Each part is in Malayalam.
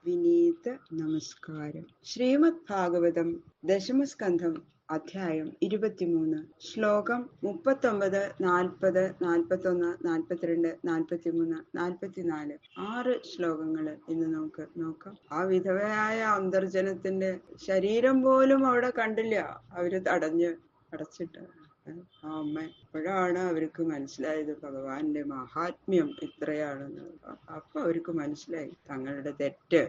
വിനീത നമസ്കാരം. ശ്രീമദ് ഭാഗവതം ദശമസ്കന്ധം അധ്യായം 23 ശ്ലോകം 39, 40, 41, 42, 43, 44 6 ശ്ലോകങ്ങള് ഇന്ന് നമുക്ക് നോക്കാം. ആ വിധവയായ അന്തർജനത്തിന്റെ ശരീരം പോലും അവിടെ കണ്ടില്ല. അവര് അടച്ചിട്ട് ആ അമ്മ. അപ്പോഴാണ് അവർക്ക് മനസ്സിലായത് ഭഗവാന്റെ മഹാത്മ്യം ഇത്രയാണെന്ന്. അപ്പൊ അവർക്ക് മനസ്സിലായി തങ്ങളുടെ തെറ്റ്,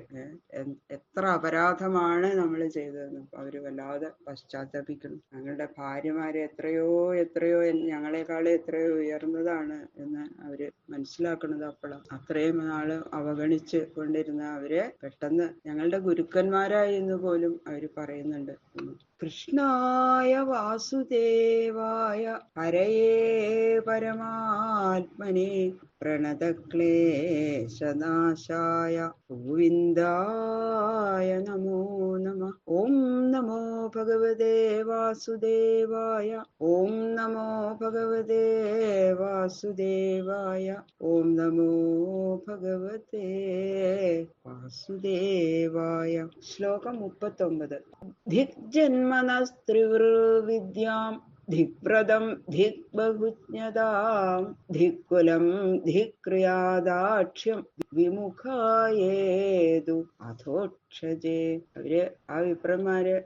എത്ര അപരാധമാണ് നമ്മൾ ചെയ്തതെന്ന്. അവര് വല്ലാതെ പശ്ചാത്തപിക്കണം. ഞങ്ങളുടെ ഭാര്യമാരെ എത്രയോ എത്രയോ ഞങ്ങളെക്കാളും എത്രയോ ഉയർന്നതാണ് എന്ന് അവര് മനസ്സിലാക്കുന്നത് അപ്പോഴാണ്. അത്രയും നാള് അവഗണിച്ച് കൊണ്ടിരുന്ന അവരെ പെട്ടെന്ന് ഞങ്ങളുടെ ഗുരുക്കന്മാരായി എന്ന് പോലും അവര് പറയുന്നുണ്ട്. കൃഷ്ണായ വാസുദേവായ ഹരയേ പരമാത്മനെ പ്രണതക്ലേശനാശായ ഗോവിന്ദായ നമോ നമഃ. ഓം നമോ ഭഗവതേ വാസുദേവായ. ഓം നമോ ഭഗവതേ വാസുദേവായ. ഓം നമോ ഭഗവതേ വാസുദേവായ. ശ്ലോകം 39. ധിഗ്ജന്മനസ്ത്രിവൃവിദ്യാം ധിക്വ്രതം ധിക്ബഹുജ്ഞതാം ധിക്കുലം ധിക്രിയാദാക്ഷ്യം വിമുഖായേതു അധോക്ഷജേ. അവര് ആ വിപ്രന്മാര്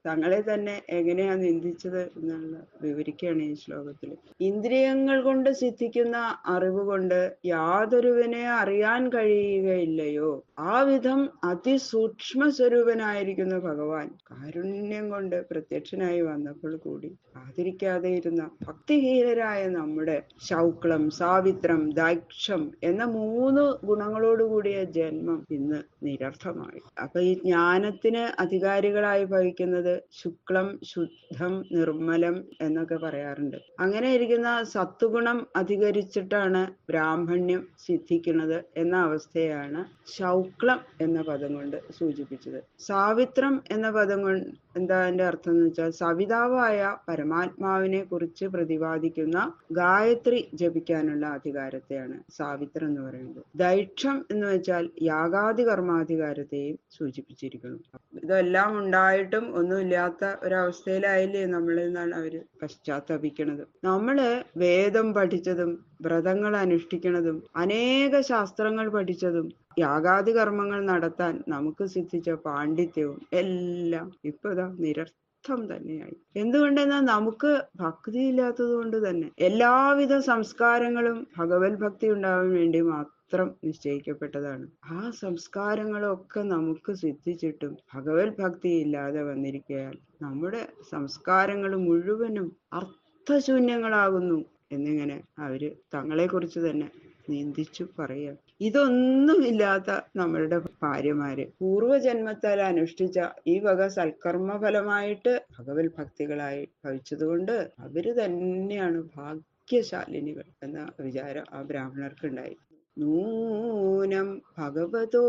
തങ്ങളെ തന്നെ എങ്ങനെയാ നിന്ദിച്ചത് എന്നുള്ള വിവരിക്കുകയാണ് ഈ ശ്ലോകത്തിൽ. ഇന്ദ്രിയങ്ങൾ കൊണ്ട് സിദ്ധിക്കുന്ന അറിവ് കൊണ്ട് യാതൊരുവിനെ അറിയാൻ കഴിയുകയില്ലയോ, ആ വിധം അതിസൂക്ഷ്മ സ്വരൂപനായിരിക്കുന്ന ഭഗവാൻ കാരുണ്യം കൊണ്ട് പ്രത്യക്ഷനായി വന്നപ്പോൾ കൂടി ആദരിക്കാതെ ഇരുന്ന ഭക്തിഹീനരായ നമ്മുടെ ശൗക്ലം, സാവിത്രം, ദൈക്ഷം എന്ന 3 ഗുണങ്ങളോടുകൂടിയ ജന്മം ഇന്ന് നിരർത്ഥമായി. അപ്പൊ ഈ ജ്ഞാനത്തിന് അധികാരികളായി ഭവിക്കുന്നത് ശുക്ലം, ശുദ്ധം, നിർമ്മലം എന്നൊക്കെ പറയാറുണ്ട്. അങ്ങനെ ഇരിക്കുന്ന സത്വഗുണം അധികരിച്ചിട്ടാണ് ബ്രാഹ്മണ്യം സിദ്ധിക്കുന്നത് എന്ന അവസ്ഥയാണ് ശൗക്ലം എന്ന പദം കൊണ്ട് സൂചിപ്പിച്ചത്. സാവിത്രം എന്ന പദം കൊണ്ട് എന്താ അതിന്റെ അർത്ഥം എന്ന് വെച്ചാൽ സവിതാവായ പരമാത്മാവിനെ കുറിച്ച് പ്രതിപാദിക്കുന്ന ഗായത്രി ജപിക്കാനുള്ള അധികാരത്തെയാണ് സാവിത്രം എന്ന് പറയുന്നത്. ദൈക്ഷം എന്ന് വെച്ചാൽ യാഗാദി കർമാധികാരത്തെയും സൂചിപ്പിച്ചിരിക്കുന്നു. ഇതെല്ലാം ഉണ്ടായിട്ടും ഒന്നുമില്ലാത്ത ഒരവസ്ഥയിലായില്ലേ നമ്മളെന്നാണ് അവര് പശ്ചാത്തപിക്കുന്നത്. നമ്മള് വേദം പഠിച്ചതും വ്രതങ്ങൾ അനുഷ്ഠിക്കുന്നതും അനേക ശാസ്ത്രങ്ങൾ പഠിച്ചതും യാഗാദി കർമ്മങ്ങൾ നടത്താൻ നമുക്ക് സിദ്ധിച്ച പാണ്ഡിത്യവും എല്ലാം ഇപ്പൊ ഇതാ നിരർത്ഥം തന്നെയായി. എന്തുകൊണ്ടെന്നാൽ നമുക്ക് ഭക്തി ഇല്ലാത്തത് കൊണ്ട് തന്നെ. എല്ലാവിധ സംസ്കാരങ്ങളും ഭഗവത് ഭക്തി ഉണ്ടാവാൻ വേണ്ടി മാത്രം നിശ്ചയിക്കപ്പെട്ടതാണ്. ആ സംസ്കാരങ്ങളൊക്കെ നമുക്ക് സിദ്ധിച്ചിട്ടും ഭഗവത് ഭക്തി ഇല്ലാതെ വന്നിരിക്കയാൽ നമ്മുടെ സംസ്കാരങ്ങൾ മുഴുവനും അർത്ഥശൂന്യങ്ങളാകുന്നു എന്നിങ്ങനെ അവര് തങ്ങളെ കുറിച്ച് തന്നെ നിന്ദിച്ചു പറയുക. ഇതൊന്നുമില്ലാത്ത നമ്മളുടെ ഭാര്യമാര് പൂർവജന്മത്താൽ അനുഷ്ഠിച്ച ഈ വക സൽക്കർമ്മ ഫലമായിട്ട് ഭഗവത് ഭക്തികളായി ഭവിച്ചതുകൊണ്ട് അവര് തന്നെയാണ് ഭാഗ്യശാലിനികൾ എന്ന വിചാരം ആ ബ്രാഹ്മണർക്ക് ഉണ്ടായി. നൂനം ഭഗവതോ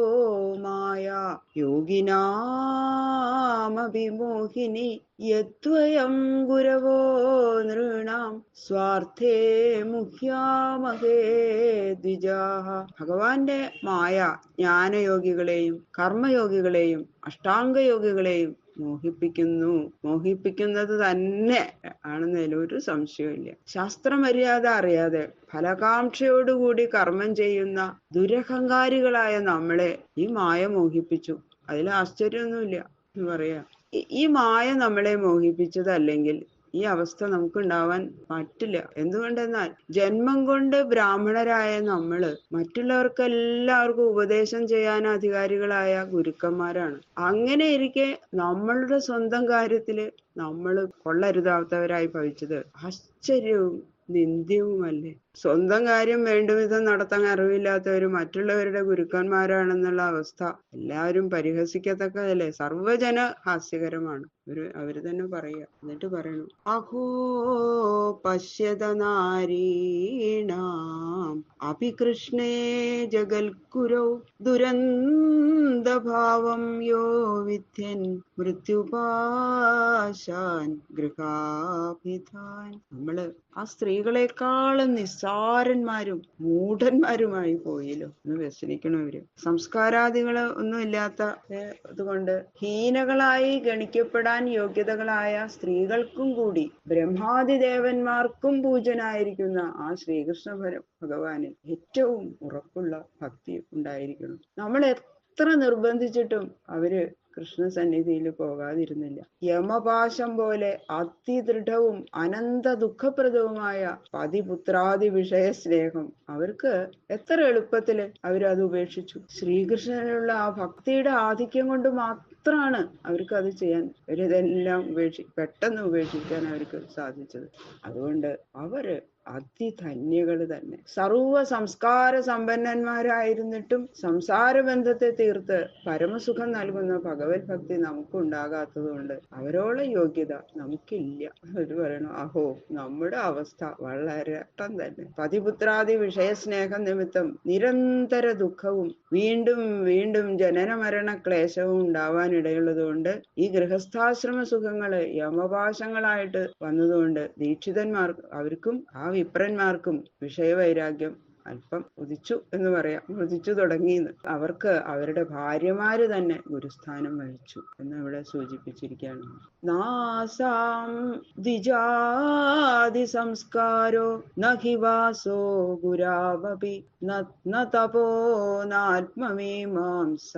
മായ യോഗിനാമഭിമോഹിനി യദ്വയം ഗുരവോ നൃണാം സ്വാർത്ഥേ മുഹ്യാമഹേ ദ്വിജാഹ. ഭഗവാന്റെ മായ ജ്ഞാനയോഗികളെയും കർമ്മയോഗികളെയും അഷ്ടാംഗയോഗികളെയും മോഹിപ്പിക്കുന്നത് തന്നെ ആണെന്നതിൽ ഒരു സംശയമില്ല. ശാസ്ത്രമര്യാദ അറിയാതെ ഫലകാംക്ഷയോടുകൂടി കർമ്മം ചെയ്യുന്ന ദുരഹങ്കാരികളായ നമ്മളെ ഈ മായ മോഹിപ്പിച്ചു. അതിൽ ആശ്ചര്യമൊന്നുമില്ല എന്ന് പറയാ. ഈ മായ നമ്മളെ മോഹിപ്പിച്ചതല്ലെങ്കിൽ ഈ അവസ്ഥ നമുക്കുണ്ടാവാൻ പറ്റില്ല. എന്തുകൊണ്ടെന്നാൽ ജന്മം കൊണ്ട് ബ്രാഹ്മണരായ നമ്മള് മറ്റുള്ളവർക്കെല്ലാവർക്കും ഉപദേശം ചെയ്യാൻ അധികാരികളായ ഗുരുക്കന്മാരാണ്. അങ്ങനെ ഇരിക്കെ നമ്മളുടെ സ്വന്തം കാര്യത്തില് നമ്മള് കൊള്ളരുതാത്തവരായി ഭവിച്ചത് ആശ്ചര്യവും നിന്ദ്യവുമല്ലേ. സ്വന്തം കാര്യം വേണ്ടുവിധം നടത്താൻ അറിവില്ലാത്തവര് മറ്റുള്ളവരുടെ ഗുരുക്കന്മാരാണെന്നുള്ള അവസ്ഥ എല്ലാവരും പരിഹസിക്കത്തക്കതല്ലേ. സർവജന ഹാസ്യകരമാണ്. അവര് തന്നെ പറയുക. എന്നിട്ട് പറയണു, അഹോ പശ്യത നാരീണാം അപി കൃഷ്ണേ ജഗൽഗുരൗ ദുരന്ത ഭാവം യോ വിദ്യൻ മൃത്യുപാശാൻ ഗൃഹാഭിധാൻ. നമ്മള് ആ സ്ത്രീകളെക്കാളും നിസ്സാരന്മാരും മൂഢന്മാരുമായി പോയല്ലോ എന്ന് വ്യസനിക്കണം. ഇവര് സംസ്കാരാദികള് ഒന്നും ഇല്ലാത്ത അതുകൊണ്ട് ഹീനകളായി ഗണിക്കപ്പെടാൻ യോഗ്യതകളായ സ്ത്രീകൾക്കും കൂടി ബ്രഹ്മാദി ദേവന്മാർക്കും പൂജനായിരിക്കുന്ന ആ ശ്രീകൃഷ്ണ ഭഗവാന് ഏറ്റവും ഉറപ്പുള്ള ഭക്തി ഉണ്ടായിരിക്കണം. നമ്മൾ എത്ര നിർബന്ധിച്ചിട്ടും അവര് കൃഷ്ണസന്നിധിയിൽ പോകാതിരുന്നില്ല. യമപാശം പോലെ അതിദൃഢവും അനന്ത ദുഃഖപ്രദവുമായ പതിപുത്രാദി വിഷയ സ്നേഹം അവർക്ക് എത്ര എളുപ്പത്തില് അവരത് ഉപേക്ഷിച്ചു. ശ്രീകൃഷ്ണനുള്ള ആ ഭക്തിയുടെ ആധിക്യം കൊണ്ട് മാത്രമാണ് അവർക്ക് അത് ചെയ്യാൻ, അവരിതെല്ലാം പെട്ടെന്ന് ഉപേക്ഷിക്കാൻ അവർക്ക് സാധിച്ചത്. അതുകൊണ്ട് അവര് അതിധന്യകള് തന്നെ. സർവ സംസ്കാര സമ്പന്നന്മാരായിരുന്നിട്ടും സംസാര ബന്ധത്തെ തീർത്ത് പരമസുഖം നൽകുന്ന ഭഗവത് ഭക്തി നമുക്കുണ്ടാകാത്തത് കൊണ്ട് അവരോളം യോഗ്യത നമുക്കില്ല. അവര് പറയണം, അഹോ നമ്മുടെ അവസ്ഥ വളരെ തന്നെ. പതിപുത്രാദി വിഷയസ്നേഹം നിമിത്തം നിരന്തര ദുഃഖവും വീണ്ടും വീണ്ടും ജനന മരണ ക്ലേശവും ഉണ്ടാവാനിടയുള്ളത് കൊണ്ട് ഈ ഗൃഹസ്ഥാശ്രമ സുഖങ്ങള് യമപാശങ്ങളായിട്ട് വന്നതുകൊണ്ട് ദീക്ഷിതന്മാർക്ക് അവർക്കും ആ വിപ്രന്മാർക്കും വിഷയവൈരാഗ്യം അല്പം ഉദിച്ചു എന്ന് പറയാം. ഉദിച്ചു തുടങ്ങിയെന്ന്. അവർക്ക് അവരുടെ ഭാര്യമാര് തന്നെ ഗുരുസ്ഥാനം വഹിച്ചു എന്ന് ഇവിടെ സൂചിപ്പിച്ചിരിക്കുകയാണ്. നാസാം ദ്വിജാതി സംസ്കാരോ നഹി വാസോ ഗുരാവപി ന തപോ നാത്മമീമാംസ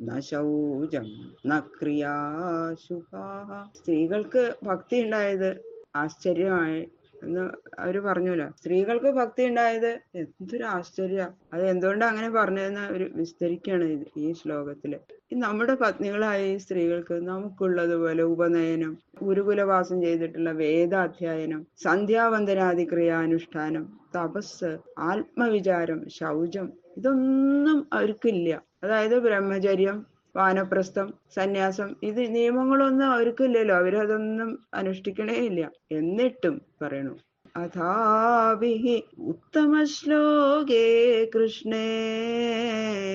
ന ശൗചം ന ക്രിയാശുഭാഃ. സ്ത്രീകൾക്ക് ഭക്തി ഉണ്ടായത് ആശ്ചര്യമായി എന്ന് അവര് പറഞ്ഞല്ലോ. സ്ത്രീകൾക്ക് ഭക്തി ഉണ്ടായത് എന്തൊരു ആശ്ചര്യ. അത് എന്തുകൊണ്ടാണ് അങ്ങനെ പറഞ്ഞതെന്ന് അവര് വിസ്തരിക്കുകയാണ് ഈ ശ്ലോകത്തില്. നമ്മുടെ പത്നികളായ ഈ സ്ത്രീകൾക്ക് നമുക്കുള്ളതുപോലെ ഉപനയനം, ഗുരുകുലവാസം ചെയ്തിട്ടുള്ള വേദാധ്യായനം, സന്ധ്യാവന്ദനാദി ക്രിയാനുഷ്ഠാനം, തപസ്, ആത്മവിചാരം, ശൗചം ഇതൊന്നും അവർക്കില്ല. അതായത് ബ്രഹ്മചര്യം, വാനപ്രസ്ഥം, സന്യാസം ഇത് നിയമങ്ങളൊന്നും അവർക്കില്ലല്ലോ. അവരതൊന്നും അനുഷ്ഠിക്കണേ ഇല്ല. എന്നിട്ടും പറയണു അഥാഭിഹി ഉത്തമ ശ്ലോകേ കൃഷ്ണേ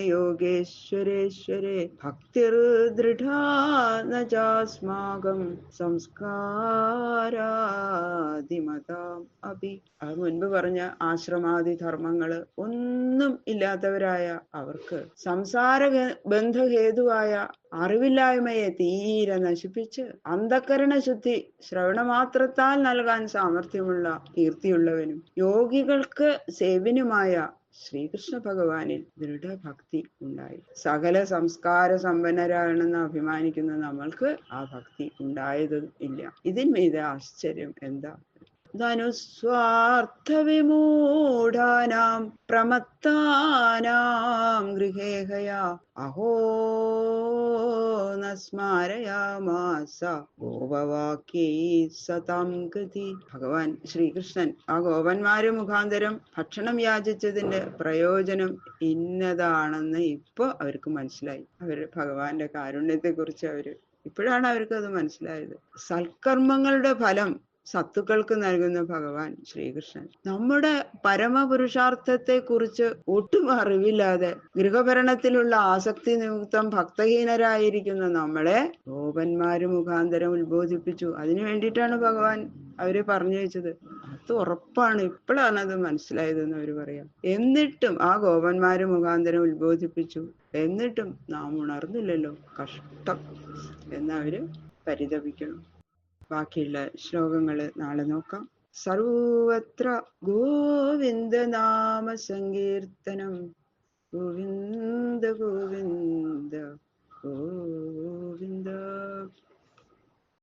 യോഗേശ്വരേശ്വരേ ഭക്തിർദൃഢാ ന ചാസ്മാകം സംസ്കാരാദിമതാം അപി. അത് മുൻപ് പറഞ്ഞ ആശ്രമാദി ധർമ്മങ്ങള് ഒന്നും ഇല്ലാത്തവരായ അവർക്ക് സംസാര ബന്ധഹേതുവായ അറിവില്ലായ്മയെ തീരെ നശിപ്പിച്ച് അന്ധക്കരണ ശുദ്ധി ശ്രവണമാത്രത്താൽ നൽകാൻ സാമർഥ്യമുള്ള കീർത്തിയുള്ളവനും യോഗികൾക്ക് സേവനുമായ ശ്രീകൃഷ്ണ ഭഗവാനിൽ ദൃഢഭക്തി ഉണ്ടായി. സകല സംസ്കാര സമ്പന്നരാണെന്ന് അഭിമാനിക്കുന്ന നമ്മൾക്ക് ആ ഭക്തി ഉണ്ടായതും ഇല്ല. ഇതിന്മീത് ആശ്ചര്യം എന്താ? ധനുസ്വാർത്ഥവിമൂഢാനാം പ്രമത്താനാം ഗൃഹേഹയാ അഹോ ന സ്മാരയാമാസ ഗോപവാക്യൈ സതാം ഗതി. ഭഗവാൻ ശ്രീകൃഷ്ണൻ ആ ഗോപന്മാര് മുഖാന്തരം ഭക്ഷണം യാചിച്ചതിന്റെ പ്രയോജനം ഇന്നതാണെന്ന് ഇപ്പൊ അവർക്ക് മനസ്സിലായി. അവര് ഭഗവാന്റെ കാരുണ്യത്തെ കുറിച്ച് ഇപ്പോഴാണ് അവർക്കത് മനസ്സിലായത്. സൽക്കർമ്മങ്ങളുടെ ഫലം സത്തുക്കൾക്ക് നൽകുന്ന ഭഗവാൻ ശ്രീകൃഷ്ണൻ നമ്മുടെ പരമപുരുഷാർത്ഥത്തെ കുറിച്ച് ഒട്ടും അറിവില്ലാതെ ഗൃഹഭരണത്തിലുള്ള ആസക്തി നിമിത്തം ഭക്തഹീനരായിരിക്കുന്ന നമ്മളെ ഗോപന്മാര് മുഖാന്തരം ഉത്ബോധിപ്പിച്ചു. അതിനു വേണ്ടിയിട്ടാണ് ഭഗവാൻ അവരെ പറഞ്ഞു വെച്ചത്. അത് ഉറപ്പാണ്. ഇപ്പോഴാണ് അത് മനസ്സിലായതെന്ന് അവര് പറയാം. എന്നിട്ടും ആ ഗോപന്മാര് മുഖാന്തരം ഉത്ബോധിപ്പിച്ചു, എന്നിട്ടും നാം ഉണർന്നില്ലല്ലോ, കഷ്ടം എന്നവര് പരിതപിക്കണം. ബാക്കിയുള്ള ശ്ലോകങ്ങള് നാളെ നോക്കാം. സർവത്ര ഗോവിന്ദ നാമ സങ്കീർത്തനം, ഗോവിന്ദ ഗോവിന്ദ